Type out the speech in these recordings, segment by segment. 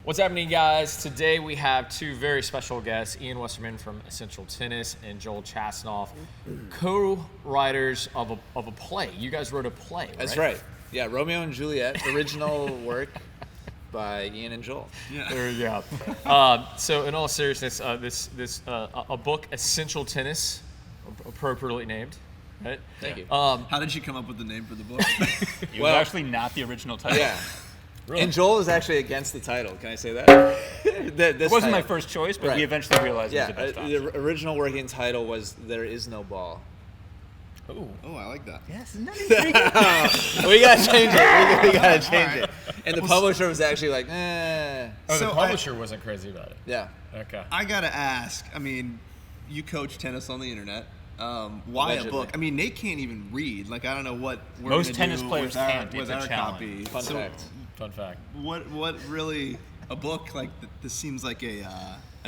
What's happening, guys? Today we have two very special guests, Ian Westermann from Essential Tennis and Joel Chasnoff, co-writers of a play. You guys wrote a play, right? That's right. Yeah, Romeo and Juliet, original work by Ian and Joel. Yeah. There you go. So in all seriousness, a book, Essential Tennis, appropriately named, right? Thank you. How did you come up with the name for the book? It was actually not the original title. Yeah. Really? And Joel is actually against the title. Can I say that? It wasn't my first choice, but we eventually realized it was the best option. The original working title was "There Is No Ball." Oh, I like that. Yes, isn't that intriguing? We gotta change it. We gotta change it. And the publisher was actually like, eh. Oh, So the publisher wasn't crazy about it. Yeah. Okay. I gotta ask. I mean, you coach tennis on the internet. Why Allegedly. a book? I mean, Nate can't even read. Like, I don't know what we're Most gonna tennis do players with our, can't. with It's a our challenge. copy. Fun fact. What really a book like this seems like a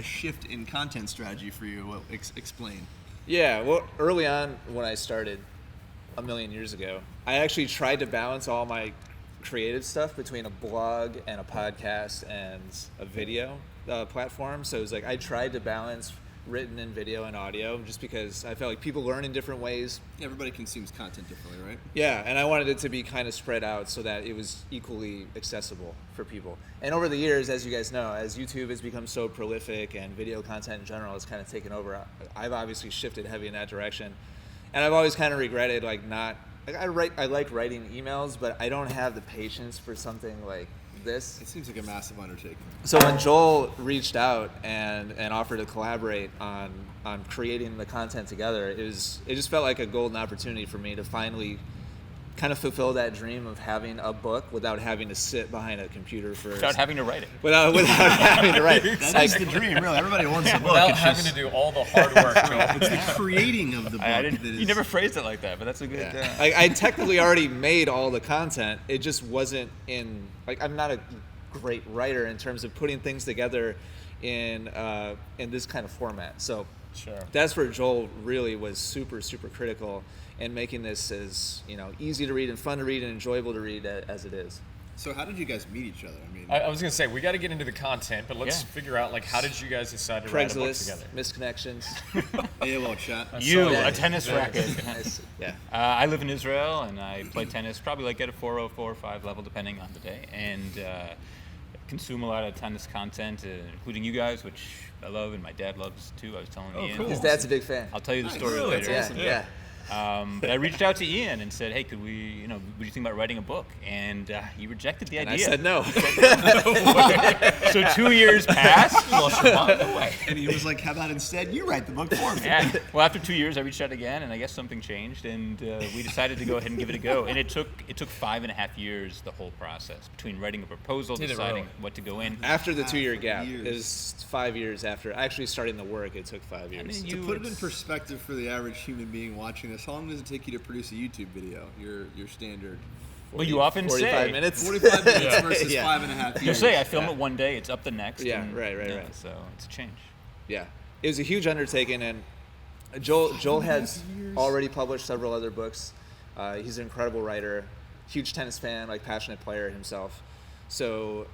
shift in content strategy for you. Well, explain. Yeah, well, early on when I started, a million years ago, I actually tried to balance all my creative stuff between a blog and a podcast and a video platform. So it was like I tried to balance written and video and audio just because I felt like people learn in different ways. Everybody consumes content differently, right? Yeah, and I wanted it to be kind of spread out so that it was equally accessible for people. And over the years, as you guys know, as YouTube has become so prolific and video content in general has kind of taken over, I've obviously shifted heavy in that direction. And I've always kind of regretted I like writing emails, but I don't have the patience for something like this. It seems like a massive undertaking. So when Joel reached out and offered to collaborate on creating the content together, it just felt like a golden opportunity for me to finally kind of fulfill that dream of having a book without having to sit behind a computer for Without having to write it. without having to write. That is the dream, really. Everybody wants a book. Without It's having just- to do all the hard work, Joel. It's the creating of the book. You never phrased it like that, but that's a good. Yeah. I technically already made all the content. It just wasn't in I'm not a great writer in terms of putting things together in this kind of format. So Sure. that's where Joel really was super, super critical in making this as easy to read and fun to read and enjoyable to read as it is. So how did you guys meet each other? I mean, I was gonna say we got to get into the content, but let's figure out how did you guys decide to write a book Craigslist, together? misconnections. AOL chat. A tennis racket. Yeah. I live in Israel, and I play tennis probably at a 4 or 5 level, depending on the day, and consume a lot of tennis content, including you guys, which I love, and my dad loves too. I was telling Ian. cool. His dad's a big fan. I'll tell you the story Really? later. That's awesome. Yeah. But I reached out to Ian and said, hey, could we, would you think about writing a book? And he rejected the And idea. I said no. So 2 years passed. And he was like, how about instead you write the book for me? Yeah. Well, after 2 years, I reached out again, and I guess something changed, and we decided to go ahead and give it a go. And it took 5.5 years, the whole process, between writing a proposal, Did it deciding really? what to go in. After the 2-year gap, years. it was 5 years after actually starting the work. It took 5 years. To put it in perspective for the average human being watching this, how long does it take you to produce a YouTube video? Your standard. Well, you often 45 say, minutes. 45 minutes versus Yeah. 5.5 years. you say, I film it one day, it's up the next. Yeah, and, right. So it's a change. Yeah, it was a huge undertaking, and Joel has already published several other books. He's an incredible writer, huge tennis fan, passionate player himself. So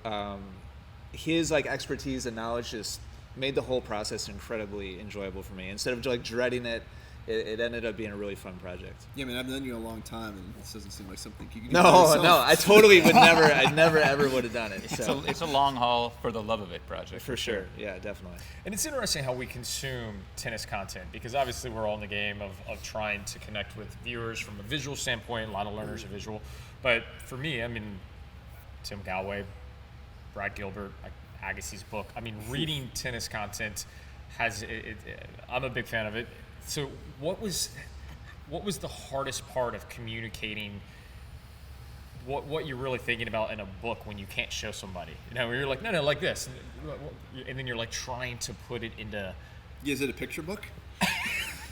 his expertise and knowledge just made the whole process incredibly enjoyable for me. Instead of dreading it, it ended up being a really fun project. Yeah, man, I've known you a long time, and this doesn't seem like something you can do. No, by yourself. I totally would never. I never ever would have done it. So. It's a long haul for the love of it project. For sure, yeah, definitely. And it's interesting how we consume tennis content, because obviously we're all in the game of trying to connect with viewers from a visual standpoint. A lot of learners are visual. But for me, I mean, Tim Galway, Brad Gilbert, Agassi's book. I mean, reading tennis content I'm a big fan of it. So what was the hardest part of communicating what you're really thinking about in a book when you can't show somebody? Where you're like, no, like this. And then you're trying to put it into... Yeah, is it a picture book?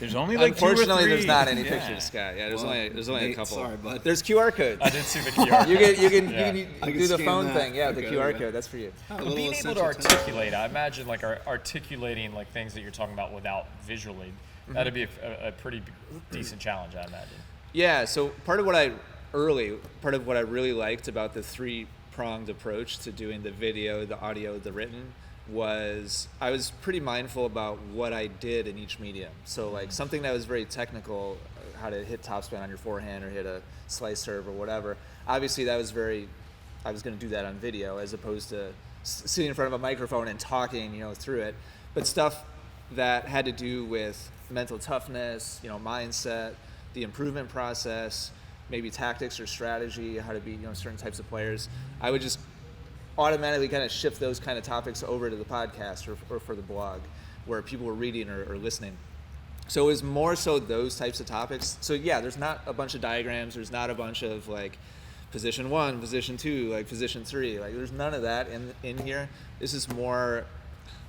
There's only 2 or 3. Unfortunately, there's not any pictures, Scott. Yeah, there's only a couple. Sorry, bud. There's QR codes. I did see the QR code. You can I can do the scan phone that. thing. Yeah, Okay, the QR yeah. code. That's for you. A But little being able to essential tennis. articulate, I imagine articulating things that you're talking about without visually, that'd be a pretty decent challenge, I imagine. Yeah. So part of what I really liked about the 3 pronged approach to doing the video, the audio, the written. Was I was pretty mindful about what I did in each medium. So like something that was very technical, how to hit topspin on your forehand or hit a slice serve or whatever. Obviously that was I was going to do that on video as opposed to sitting in front of a microphone and talking, through it. But stuff that had to do with mental toughness, mindset, the improvement process, maybe tactics or strategy, how to be, certain types of players. I would just automatically kind of shift those kind of topics over to the podcast or for the blog where people were reading or listening. So it was more so those types of topics. So yeah, there's not a bunch of diagrams. There's not a bunch of like position 1, position 2, like position 3. Like there's none of that in here. This is more,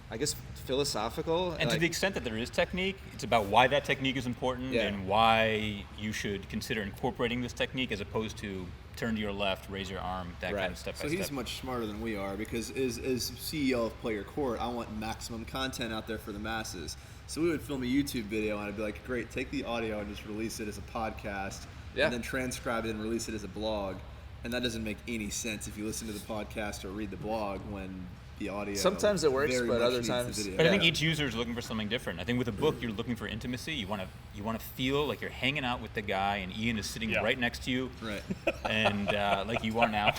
I guess, philosophical. And to the extent that there is technique, it's about why that technique is important and why you should consider incorporating this technique as opposed to turn to your left, raise your arm, that kind of step by step. step. So he's much smarter than we are because as CEO of Play Your Court, I want maximum content out there for the masses. So we would film a YouTube video and I'd be like, great, take the audio and just release it as a podcast and then transcribe it and release it as a blog. And that doesn't make any sense if you listen to the podcast or read the blog when the audio. Sometimes it works, but other times. But I think each user is looking for something different. I think with a book, you're looking for intimacy. You want to feel like you're hanging out with the guy, and Ian is sitting right next to you, right? And like you are now.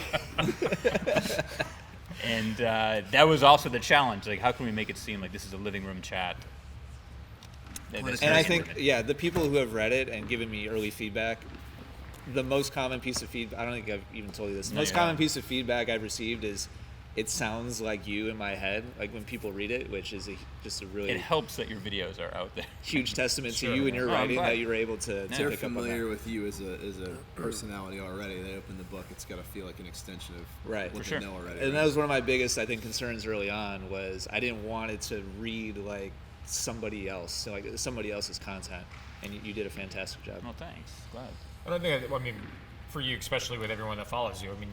And that was also the challenge. Like, how can we make it seem like this is a living room chat? And I think, the people who have read it and given me early feedback, the most common piece of feedback, I don't think I've even told you this, the most common piece of feedback I've received is, it sounds like you in my head, like when people read it, which is just a really... It helps that your videos are out there. Huge testament to you and your writing that you were able to pick up on that. They're familiar with you as a personality already. They open the book, it's got to feel like an extension of what they know already. And that was one of my biggest, I think, concerns early on was I didn't want it to read like somebody else, so like somebody else's content. And you did a fantastic job. Well, thanks. Glad. I mean, for you, especially with everyone that follows you, I mean,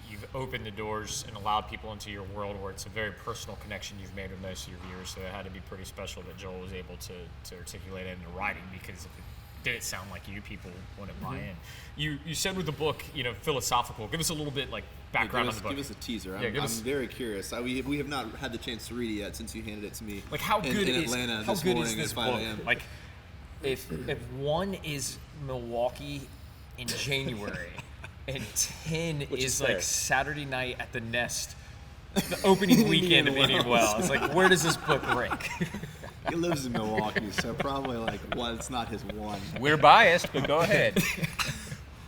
you've opened the doors and allowed people into your world where it's a very personal connection you've made with most of your viewers. So it had to be pretty special that Joel was able to articulate it into writing, because if it didn't sound like you, people wouldn't buy in. You said with the book, philosophical. Give us a little bit like background on the book. Give us a teaser. I'm very curious. We have not had the chance to read it yet since you handed it to me. Like how good in Atlanta how this good morning is this at 5 book? a.m. Like if one is Milwaukee in January and 10 is like Saturday night at the Nest, the opening weekend of Indian Wells. It's like, where does this book rank? He lives in Milwaukee, so probably it's not his one. We're biased, but go ahead.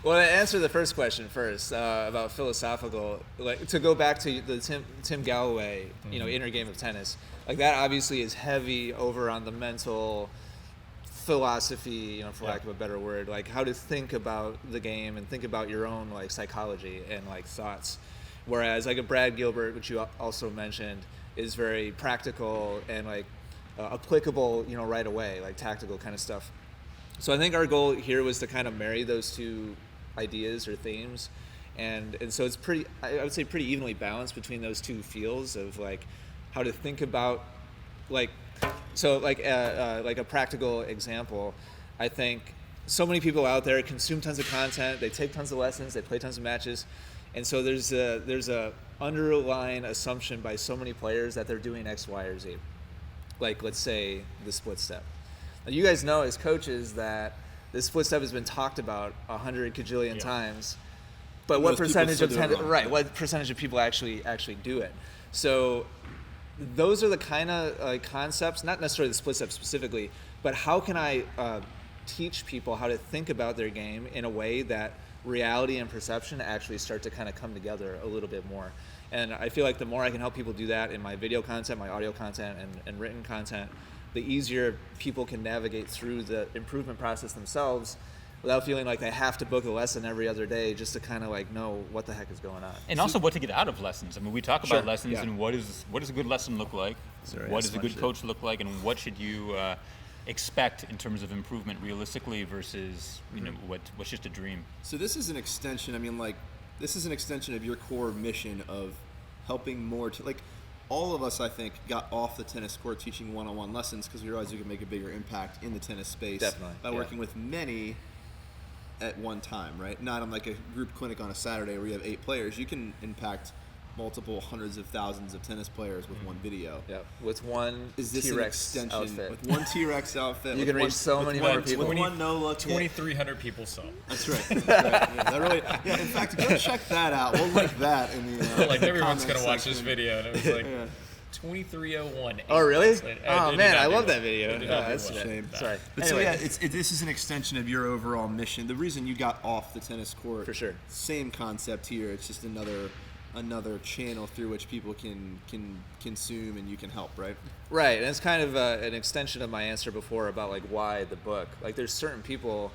Well, to answer the first question first about philosophical, like to go back to the Tim Galloway, Inner Game of Tennis, like that obviously is heavy over on the mental philosophy, for lack of a better word, like how to think about the game and think about your own like psychology and like thoughts. Whereas like a Brad Gilbert, which you also mentioned, is very practical and like applicable, right away, like tactical kind of stuff. So I think our goal here was to kind of marry those two ideas or themes, and so it's I would say pretty evenly balanced between those two fields of like how to think about like. So like a practical example, I think so many people out there consume tons of content, they take tons of lessons, they play tons of matches, and so there's a underlying assumption by so many players that they're doing X, Y, or Z. Like let's say the split step. Now, you guys know as coaches that this split step has been talked about 100 cajillion times, but what percentage of people actually do it? So those are the kind of concepts, not necessarily the split step specifically, but how can I teach people how to think about their game in a way that reality and perception actually start to kind of come together a little bit more. And I feel like the more I can help people do that in my video content, my audio content, and written content, the easier people can navigate through the improvement process themselves without feeling like they have to book a lesson every other day just to kind of like know what the heck is going on. And also what to get out of lessons. I mean, we talk about lessons and what does a good lesson look like? What does a good coach look like? And what should you expect in terms of improvement realistically versus, what's just a dream? So this is an extension. I mean, this is an extension of your core mission of helping more to all of us, I think, got off the tennis court teaching one-on-one lessons because we realized we could make a bigger impact in the tennis space by working with many at one time, right? Not on like a group clinic on a Saturday where you have 8 players. You can impact multiple hundreds of thousands of tennis players with one video. Yeah, with one Is this T-Rex an extension outfit. with one T-Rex outfit? You with can reach one- so with many one- more people. With one no look. 2,300 people saw. That's right. That's right. Yeah, that really. Yeah. In fact, go check that out. We'll link that in the. Like everyone's comment gonna watch this section. video, and it was like Yeah. 2301. Oh, really? It Oh, did man, not I do love it. that video. It did Yeah, not do that's well. a shame. Sorry. But Anyway, so yeah, this is an extension of your overall mission. The reason you got off the tennis court, For sure. Same concept here. It's just another channel through which people can consume and you can help, right? right, and it's kind of an extension of my answer before about like why the book. Like, there's certain people,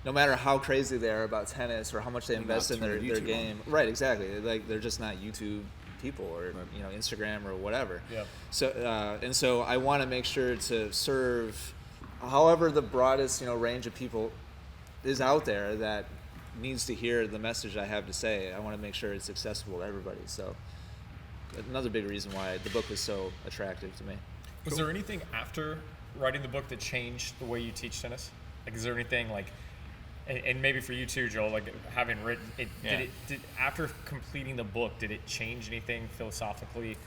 no matter how crazy they are about tennis or how much they invest in their YouTube game. Right, exactly. Like, they're just not YouTube people or Instagram or whatever. Yep. So I want to make sure to serve however the broadest range of people is out there that needs to hear the message I have to say. I want to make sure it's accessible to everybody. So another big reason why the book was so attractive to me. Was there anything after writing the book that changed the way you teach tennis? Like, is there anything like, and maybe for you too, Joel, like having written it, did after completing the book, did it change anything philosophically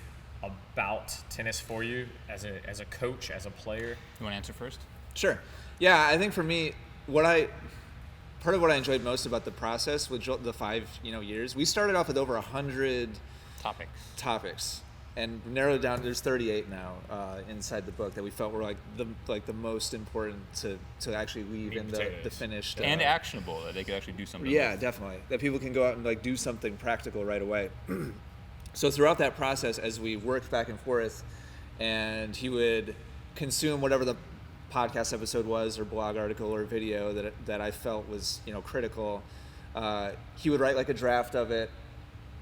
about tennis for you as a coach, as a player? You want to answer first? Sure. Yeah, I think for me, part of what I enjoyed most about the process with the 5 years, we started off with over 100 topics and narrowed it down. There's 38 now inside the book that we felt were like the most important to actually leave in the finished and actionable, that they could actually do something Yeah, with. definitely. That people can go out and like do something practical right away. So throughout that process, as we worked back and forth, and he would consume whatever the podcast episode was, or blog article, or video that I felt was critical, he would write like a draft of it,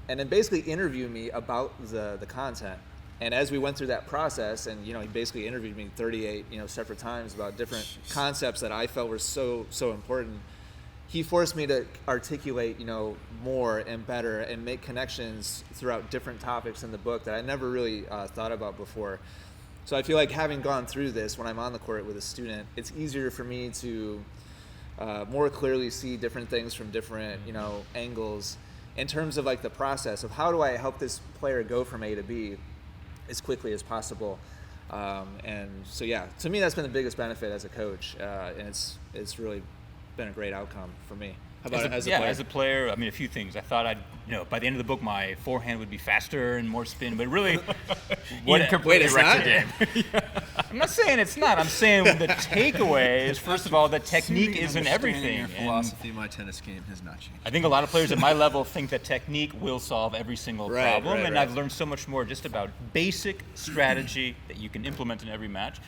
and then basically interview me about the content. And as we went through that process, and he basically interviewed me 38 separate times about different concepts that I felt were so important. He forced me to articulate more and better and make connections throughout different topics in the book that I never really thought about before. So I feel like having gone through this, when I'm on the court with a student, it's easier for me to more clearly see different things from different angles in terms of like the process of how do I help this player go from A to B as quickly as possible. And so yeah, to me that's been the biggest benefit as a coach, and it's really been a great outcome for me. How about as a player? As a player, I mean, a few things. I thought by the end of the book, my forehand would be faster and more spin, but really, Wait, it's not? I'm not saying it's not. I'm saying the takeaway is, first of all, that technique isn't everything. Your And philosophy, my tennis game has not changed. I think a lot of players at my level think that technique will solve every single problem, and I've learned so much more just about basic strategy that you can implement in every match.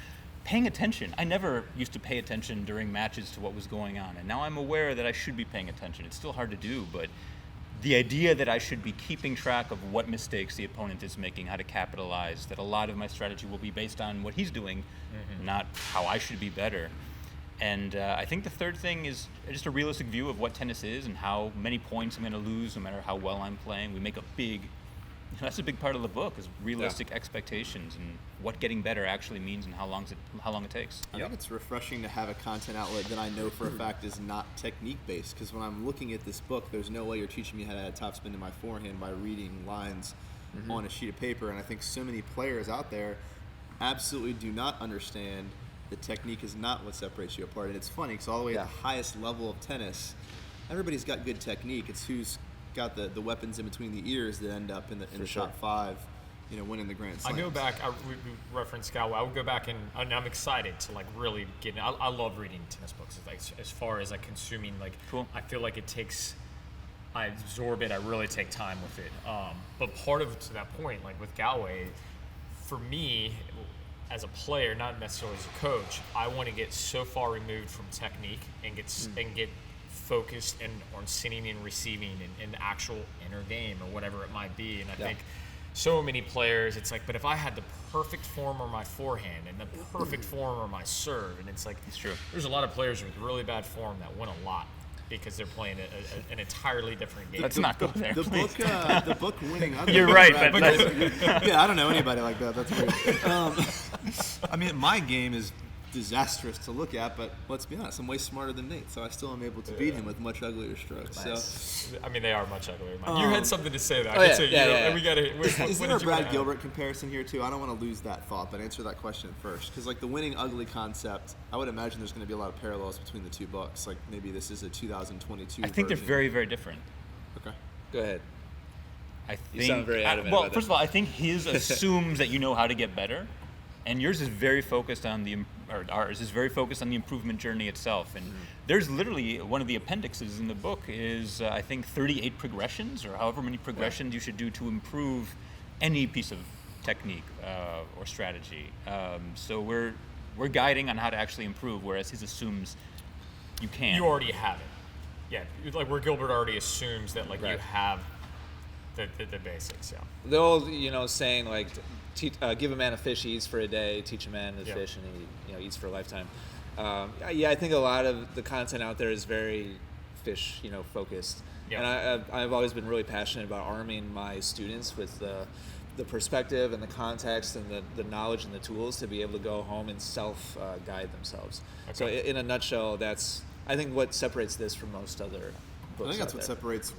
Paying attention. I never used to pay attention during matches to what was going on, and now I'm aware that I should be paying attention. It's still hard to do, but the idea that I should be keeping track of what mistakes the opponent is making, how to capitalize, that a lot of my strategy will be based on what he's doing, not how I should be better. And I think the third thing is just a realistic view of what tennis is and how many points I'm going to lose no matter how well I'm playing. We make that's a big part of the book, is realistic expectations and what getting better actually means and how long it takes. I think it's refreshing to have a content outlet that I know for a fact is not technique based, because when I'm looking at this book, there's no way you're teaching me how to add topspin to my forehand by reading lines on a sheet of paper. And I think so many players out there absolutely do not understand that technique is not what separates you apart. And it's funny because all the way at the highest level of tennis, everybody's got good technique. It's who's got the weapons in between the ears that end up in the top 5, winning the Grand Slams. I go back, we referenced Galway. I would go back and I'm excited to like really get in. I love reading tennis books. Like, as far as like consuming, like cool. I feel like I absorb it. I really take time with it. But part of it, to that point, like with Galway, for me, as a player, not necessarily as a coach, I want to get so far removed from technique and get focused on sending and receiving in the actual inner game or whatever it might be. And I think so many players, it's like, but if I had the perfect form or my forehand and the perfect form or my serve, and it's like, it's true. There's a lot of players with really bad form that win a lot because they're playing an entirely different game. Let's not go there. The book Winning Ugly. You're right, yeah, I don't know anybody like that. That's weird. I mean, my game is disastrous to look at, but let's be honest, I'm way smarter than Nate, so I still am able to beat him with much uglier strokes. Nice. So, I mean, they are much uglier. You had something to say, though. Yeah. We got to. is there a Brad Gilbert comparison here too? I don't want to lose that thought, but answer that question first, because like the winning ugly concept, I would imagine there's going to be a lot of parallels between the two books. Like maybe this is a 2022. I think they're version. very, very different. Okay. Go ahead. I You think. sound very adamant well, about first that. of all, I think his assumes that you know how to get better, and yours is very focused on ours is very focused on the improvement journey itself. And there's literally one of the appendixes in the book is I think 38 progressions, or however many progressions you should do to improve any piece of technique or strategy. So we're guiding on how to actually improve, whereas his assumes you can. You already have it. Yeah, like where Gilbert already assumes that you have the basics. Yeah. The old, saying like, give a man a fish, he eats for a day. Teach a man to fish, and he, eats for a lifetime. I think a lot of the content out there is very fish, focused. Yeah. And I've always been really passionate about arming my students with the perspective and the context and the knowledge and the tools to be able to go home and self-guide themselves. Okay. So in a nutshell, that's, I think, what separates this from most other books. I think that's out what there. separates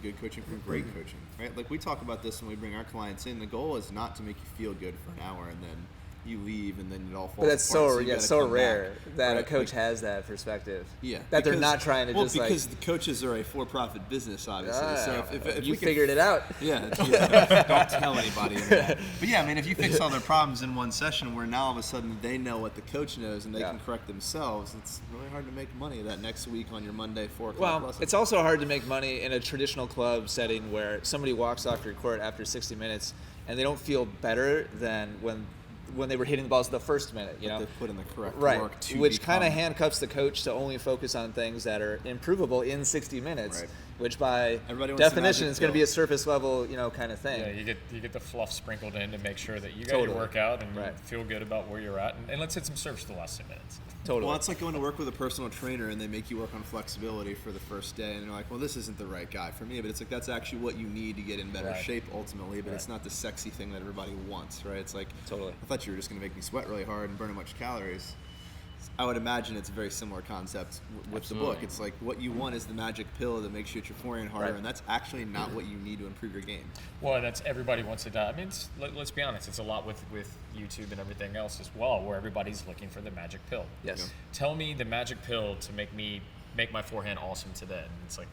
good coaching from great coaching, right? Like we talk about this when we bring our clients in. The goal is not to make you feel good for an hour and then you leave and then it all falls But that's apart. so rare that a right? coach has that perspective. Yeah, that they're not trying to because the coaches are a for-profit business, obviously. So if you we figured it out. Yeah, don't tell anybody. But yeah, I mean, if you fix all their problems in one session, where now all of a sudden they know what the coach knows and they can correct themselves, it's really hard to make money that next week on your Monday 4 o'clock lesson. It's also hard to make money in a traditional club setting where somebody walks off your court after 60 minutes and they don't feel better than when they were hitting the balls the first minute, They put in the correct right, work to which kind of become. handcuffs the coach to only focus on things that are improvable in 60 minutes, Right. which by Everybody wants the definition magic is going to pill. be a surface level, kind of thing. Yeah, you get the fluff sprinkled in to make sure that you got your workout and you feel good about where you're at. And let's hit some serves for the last 2 minutes. Totally. Well, it's like going to work with a personal trainer and they make you work on flexibility for the first day and you're like, well, this isn't the right guy for me. But it's like that's actually what you need to get in better shape ultimately. But it's not the sexy thing that everybody wants, right? It's like, totally. I thought you were just going to make me sweat really hard and burn a bunch of calories. I would imagine it's a very similar concept with the book. It's like what you want is the magic pill that makes you hit your forehand harder, and that's actually not what you need to improve your game. Well, that's everybody wants to die. I mean, let's be honest. It's a lot with YouTube and everything else as well, where everybody's looking for the magic pill. Yes. Yeah. Tell me the magic pill to make my forehand awesome today. And it's like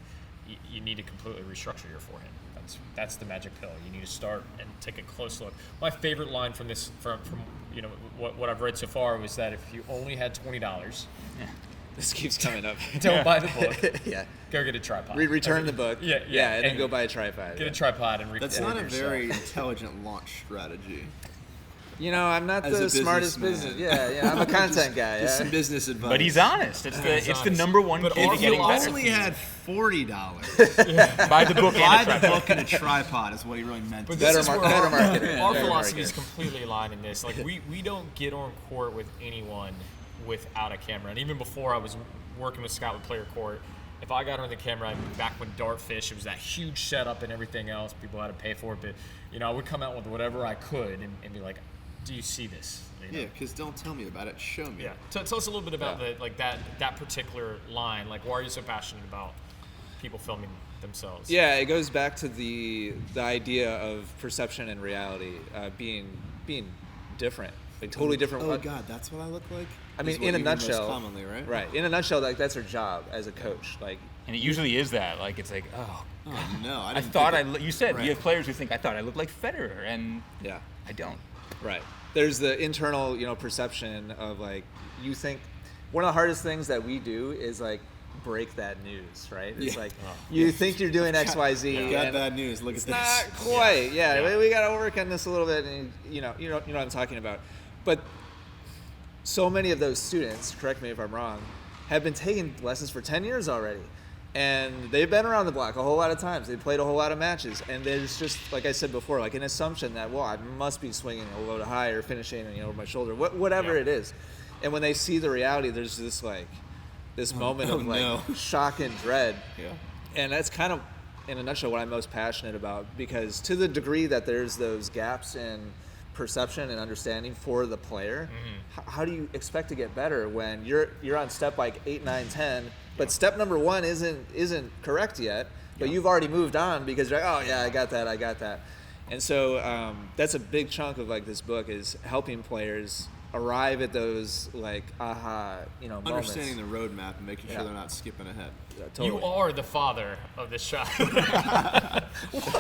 you need to completely restructure your forehand. That's the magic pill. You need to start and take a close look. My favorite line from this from what I've read so far was that if you only had $20, This keeps coming up. don't buy the book. Yeah. Go get a tripod. Return the book. Yeah, and then go buy a tripod. Get a tripod and That's record not a yourself. very intelligent launch strategy. I'm not As the a smartest businessman. Yeah, I'm a content guy. Just Yeah. some business advice. But he's honest. It's the number one But key to also getting If better. you only had $40, Buy the book buy and a the tripod. book and a tripod is what he really meant. But to this Better is mar- where better our marketing. our Better philosophy is marketing. completely aligned in this. Like we don't get on court with anyone without a camera. And even before I was working with Scott with Player Court, if I got on the camera, back when Dartfish, it was that huge setup and everything else. People had to pay for it, but I would come out with whatever I could and be like, "Do you see this?" Yeah, because don't tell me about it. Show me. Yeah. Tell us a little bit about that particular line. Like, why are you so passionate about people filming themselves? Yeah, it goes back to the idea of perception and reality being different, like totally different. Oh God, that's what I look like. I mean, Is what in a you hear nutshell, most commonly, right? Right. In a nutshell, like that's her job as a coach. Like, And it usually is that. Like, it's like, Oh no, I thought you said, Right. you have players who think, I thought I looked like Federer, and yeah, I don't. right. There's the internal, perception of like you think. One of the hardest things that we do is like break that news, right? It's Yeah. like you think you're doing X, Y, Z. You got and bad news. Look at It's this. not quite. Yeah. We got to work on this a little bit, and you know what I'm talking about. But so many of those students, correct me if I'm wrong, have been taking lessons for 10 years already. And they've been around the block a whole lot of times. They've played a whole lot of matches. And there's just, like I said before, like an assumption that, well, I must be swinging a low to high or finishing over my shoulder, whatever it is. And when they see the reality, there's this moment of no. shock and dread. Yeah. And that's kind of, in a nutshell, what I'm most passionate about. Because to the degree that there's those gaps in perception and understanding for the player, how do you expect to get better when you're on step like 8, 9, 10, but step number 1 isn't correct yet, but you've already moved on because you're like, oh yeah, I got that. And so that's a big chunk of like this book is helping players arrive at those like aha, moments. Understanding the roadmap and making sure they're not skipping ahead. Yeah, totally. You are the father of this child.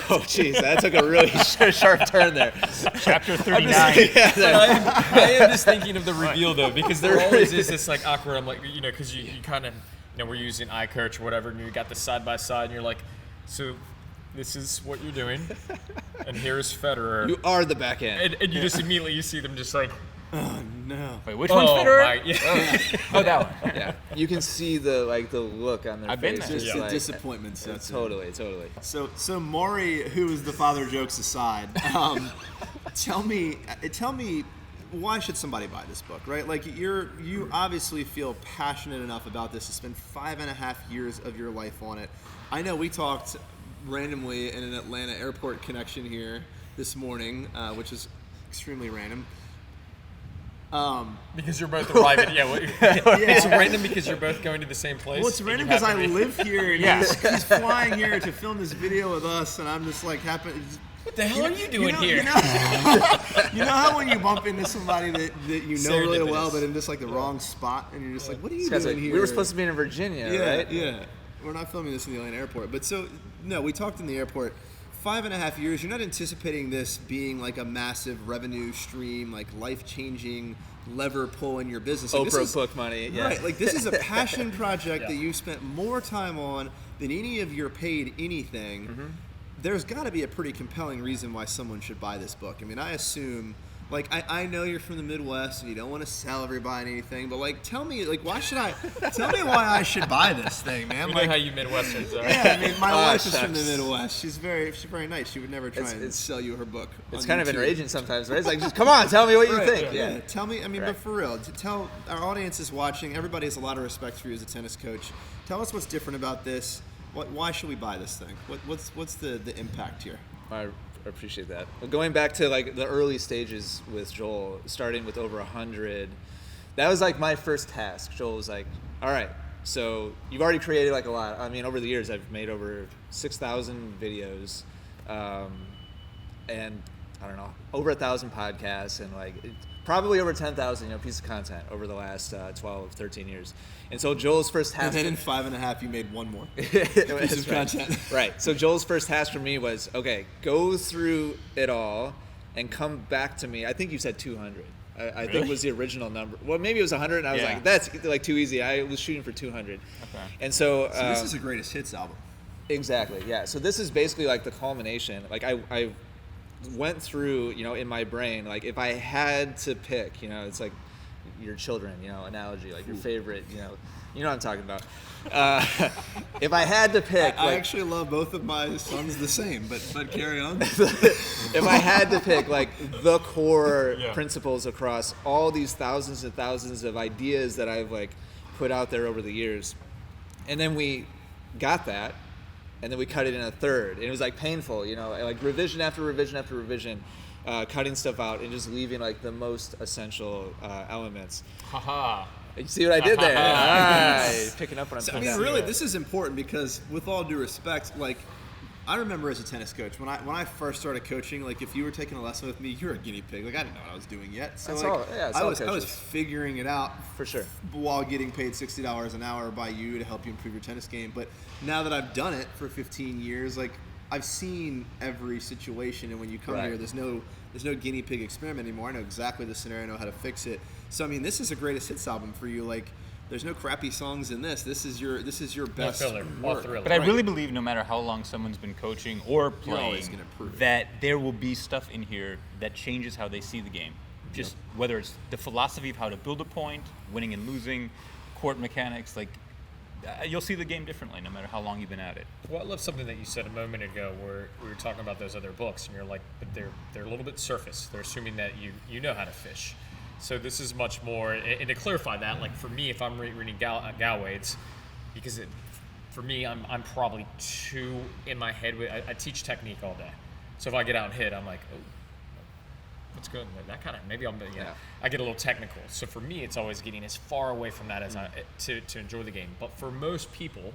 Oh, jeez, that took a really sharp turn there. Chapter 39. I am just thinking of the reveal though, because there always is this like awkward. I'm like, because you kind of, we're using iCoach or whatever, and you got this side by side, and you're like, so this is what you're doing, and here's Federer. You are the back end. And you just immediately you see them just like, Oh no! Wait, which one's Federer? Oh, that one. Yeah, you can see the look on their I've been face. there. Just The like, disappointment sets in. Totally. So Maury, who is the father, jokes aside, tell me why should somebody buy this book, right? Like you obviously feel passionate enough about this to spend 5.5 years of your life on it. I know we talked randomly in an Atlanta airport connection here this morning, which is extremely random. because you're both arriving. It's random because you're both going to the same place. Well, it's and random you because I happen to be- live here and he's flying here to film this video with us, and I'm just like What the hell are you doing here? You know how when you bump into somebody that you know really well, Serendipitous. but in just like the wrong spot, and you're just like, what are you This guy's doing like, here? we were supposed to be in Virginia, right? Yeah. We're not filming this in the Atlanta airport. But so, no, we talked in the airport. 5.5 years, you're not anticipating this being like a massive revenue stream, like life-changing lever pull in your business. Like, Oprah book money. Yeah. Right, like this is a passion project that you've spent more time on than any of your paid anything. There's got to be a pretty compelling reason why someone should buy this book. I mean, I assume, like, I know you're from the Midwest and you don't want to sell everybody anything, but like, tell me why I should buy this thing, man? We Like, know how you Midwesterns are. yeah, I mean, my wife is from the shucks. Midwest. She's very nice. She would never try and sell you her book. It's on kind of YouTube. enraging sometimes, right? It's like, just come on, tell me what you Right, think. yeah. Tell me, I mean, Right. but for real, to tell our audience is watching, everybody has a lot of respect for you as a tennis coach. Tell us what's different about this. Why should we buy this thing? What's the impact here? I appreciate that. Well, going back to like the early stages with Joel, starting with over 100, that was like my first task. Joel was like, all right, so you've already created like a lot. I mean, over the years, I've made over 6,000 videos, and I don't know, over 1,000 podcasts, and like probably over 10,000 pieces of content over the last 12, 13 years. And so Joel's first task. And then in 5.5, you made one more piece piece of content. Right. So Joel's first task for me was, okay, go through it all and come back to me. I think you said 200. I think was the original number. Well, maybe it was 100, and I was like, that's like too easy. I was shooting for 200. Okay. And so, So this is a greatest hits album. exactly, yeah. So this is basically like the culmination. Like I went through, in my brain, like if I had to pick, it's like your children, analogy, like your favorite, you know what I'm talking about. If I had to pick, I actually love both of my sons the same, but carry on. if I had to pick like the core principles across all these thousands and thousands of ideas that I've like put out there over the years, and then we got that, and then we cut it in a third, and it was like painful, like revision after revision after revision, cutting stuff out and just leaving like the most essential elements. Haha. You see what I did there? Right. Picking up what I'm So, I putting mean, down. really, this is important because, with all due respect, like, I remember as a tennis coach when I first started coaching, like, if you were taking a lesson with me, you were a guinea pig. Like, I didn't know what I was doing yet. So, That's like, all- yeah, it's I all was coaches. figuring it out For sure. while getting paid $60 an hour by you to help you improve your tennis game. But now that I've done it for 15 years, like, I've seen every situation, and when you come Right. here, there's no guinea pig experiment anymore. I know exactly the scenario, I know how to fix it. So I mean, this is a greatest hits album for you. Like, there's no crappy songs in this. This is your best filler, all work. thriller. But I Right. really believe no matter how long someone's been coaching or You're always playing, gonna improve it. that there will be stuff in here that changes how they see the game. Just whether it's the philosophy of how to build a point, winning and losing, court mechanics, like you'll see the game differently no matter how long you've been at it. Well, I love something that you said a moment ago where we were talking about those other books, and you're like, but they're a little bit surface. They're assuming that you know how to fish. So this is much more, and to clarify that, like for me, if I'm reading Galway, it's because for me, I'm probably too in my head. I teach technique all day. So if I get out and hit, I'm like, oh. That's good. That kind of maybe I get a little technical. So for me, it's always getting as far away from that as to enjoy the game. But for most people,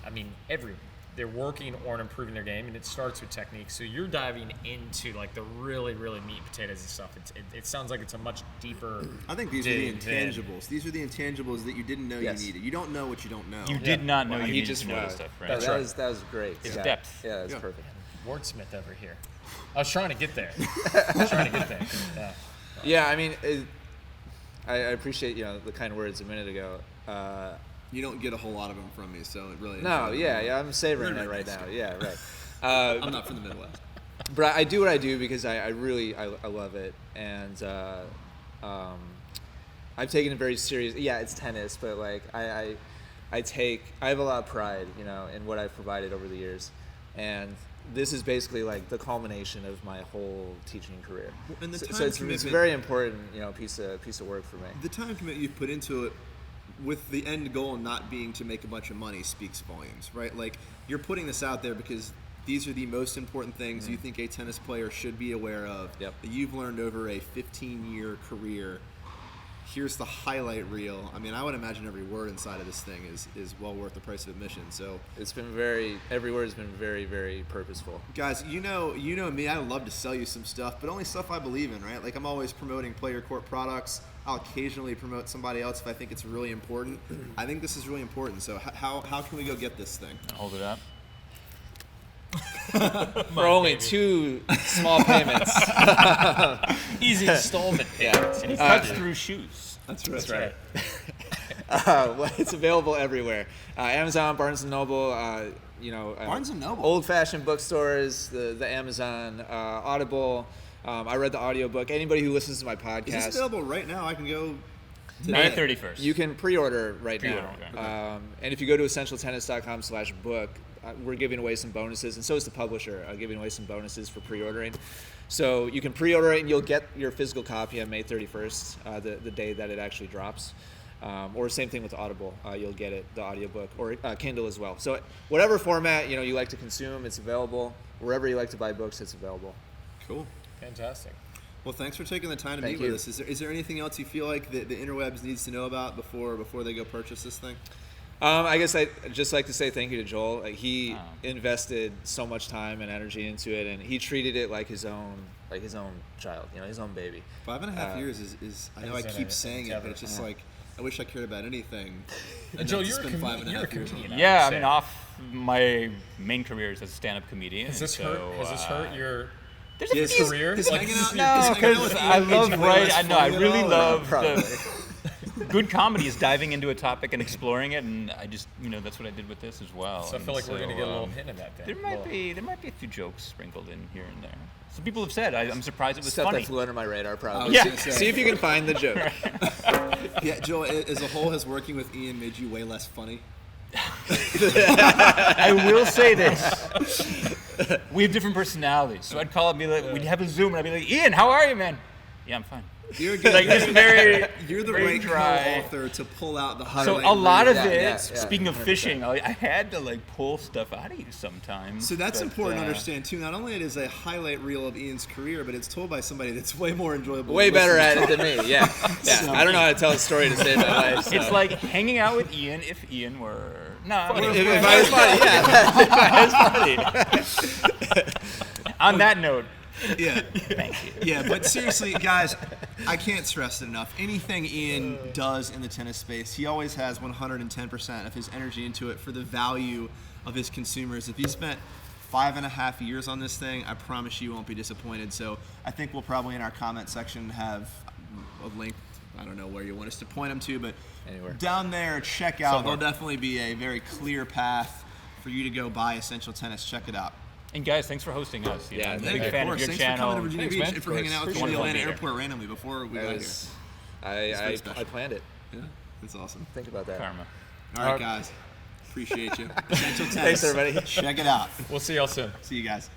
I mean, they're working on improving their game, and it starts with technique. So you're diving into like the really, really meat and potatoes and stuff. It sounds like it's a much deeper. I think these are the intangibles. These are the intangibles that you didn't know you needed. You don't know what you don't know. You did not know you needed to know this stuff, right? That was great. It's depth. Yeah, that's perfect. Wordsmith over here. I was trying to get there. Yeah, I mean, I appreciate the kind words a minute ago. You don't get a whole lot of them from me, so it really. No, I'm savoring it right now. Yeah, right. I'm not from the Midwest. But I do what I do because I really love it, and I've taken it very serious. Yeah, it's tennis, but like I have a lot of pride, in what I've provided over the years, and this is basically like the culmination of my whole teaching career. And the time so it's a very important, piece of work for me. The time commitment you've put into it, with the end goal not being to make a bunch of money, speaks volumes, right? Like, you're putting this out there because these are the most important things you think a tennis player should be aware of, that you've learned over a 15-year career. Here's the highlight reel. I mean, I would imagine every word inside of this thing is well worth the price of admission. So it's been every word has been very, very purposeful. Guys, you know me, I love to sell you some stuff, but only stuff I believe in, right? Like, I'm always promoting Play Your Court products. I'll occasionally promote somebody else if I think it's really important. I think this is really important. So how can we go get this thing? Hold it up. For only 2 small payments. Easy installment payments. And he cuts through shoes. That's right. That's right. Well, it's available everywhere. Amazon, Barnes & Noble, Barnes & Noble. Old-fashioned bookstores, the Amazon, Audible. I read the audiobook. Anybody who listens to my podcast. Is this available right now? I can go May 31st. You can pre-order right now. Okay. And if you go to essentialtennis.com/book, we're giving away some bonuses, and so is the publisher, giving away some bonuses for pre-ordering. So you can pre-order it, and you'll get your physical copy on May 31st, the day that it actually drops. Or same thing with Audible. You'll get it, the audiobook, or Kindle as well. So whatever format you like to consume, it's available. Wherever you like to buy books, it's available. Cool. Fantastic. Well, thanks for taking the time to meet with us. Is there anything else you feel like the interwebs needs to know about before they go purchase this thing? I guess I'd just like to say thank you to Joel. He invested so much time and energy into it, and he treated it like his own child, his own baby. 5.5 years is I know I keep saying it, but it's just like, I wish I cared about anything. And Joel, you're a comedian. Yeah, I mean, off my main career is as a stand-up comedian. Has this hurt your His career? No, because I love writing. I really love good comedy is diving into a topic and exploring it, and I just, that's what I did with this as well. So I feel like we're going to get a little hint of that then. There might be a few jokes sprinkled in here and there. Some people have said, I'm surprised it was Stuff funny. that flew under my radar, probably. Yeah. See if you can find the joke. Yeah, Joel, as a whole, has working with Ian made you way less funny? I will say this. We have different personalities. So I'd call him, we'd have a Zoom, and I'd be like, Ian, how are you, man? Yeah, I'm fine. You're good. You're the right co-author to pull out the highlight. So a lot of it, speaking of fishing, I had to pull stuff out of you sometimes. So that's important to understand too. Not only it is a highlight reel of Ian's career, but it's told by somebody that's way more enjoyable. Way better at it than me. Yeah. So, I don't know how to tell a story to save my life. So. It's like hanging out with Ian if Ian were if I was funny. Yeah. If I was funny. On that note. Yeah. Thank you. Yeah, but seriously, guys, I can't stress it enough. Anything Ian does in the tennis space, he always has 110% of his energy into it for the value of his consumers. If he spent 5.5 years on this thing, I promise you won't be disappointed. So I think we'll probably in our comment section have a link. I don't know where you want us to point them to, but anywhere down there, check out. There'll definitely be a very clear path for you to go buy Essential Tennis. Check it out. And guys, thanks for hosting us. Yeah, I'm a big fan of your thanks channel. for coming to Virginia Beach and for hanging out with me at the Atlanta here. airport randomly before we got here. I planned it. Yeah, that's awesome. Think about that. Karma. All right, guys. Appreciate you. Essential Tennis. Thanks, everybody. Check it out. We'll see y'all soon. See you guys.